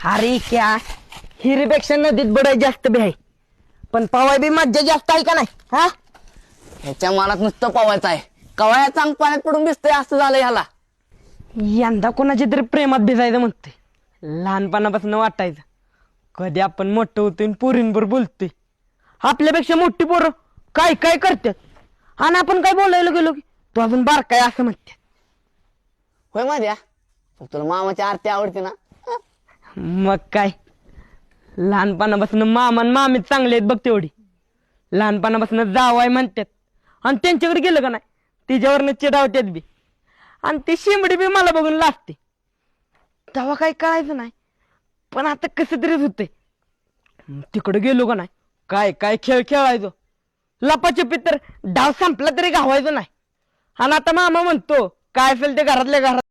अरे क्या हिरीपेक्षा नदीत बुडाय जास्त बी आहे, पण पवाय बी मज्जा जास्त आहे का नाही? हा, ह्याच्या मनात नुसतं पवायचं आहे. कवा या चांग पाण्यात पडून दिसतंय असं झालं ह्याला. यंदा कोणाच्या तरी प्रेमात भिजायचं म्हणते. लहानपणापासून वाटायचं कधी आपण मोठं होतोय आणि पोरींवर बोलतोय. आपल्यापेक्षा मोठी पोरं काय काय करतात आणि आपण काय बोलायला गेलो की तू अजून बारकाय असं म्हणते. होय माझ्या, तुला मामाची आरती आवडते ना? मग काय, लहानपणापासून मामा आणि मामी चांगले आहेत बघ. तेवढी लहानपणापासून जावाय म्हणतात आणि त्यांच्याकडे गेलं का नाही तिच्यावरनं चिडावतात बी, आणि ती शिमडी बी मला बघून लागते. तेव्हा काही कळायचं नाही, पण आता कसं तरीच होतंय. तिकडे गेलो का नाही काय काय खेळ खेळायचो. लपाछपी तर डाव संपला तरी गावायचो नाही. आणि आता मामा म्हणतो काय असेल ते घरातल्या घरात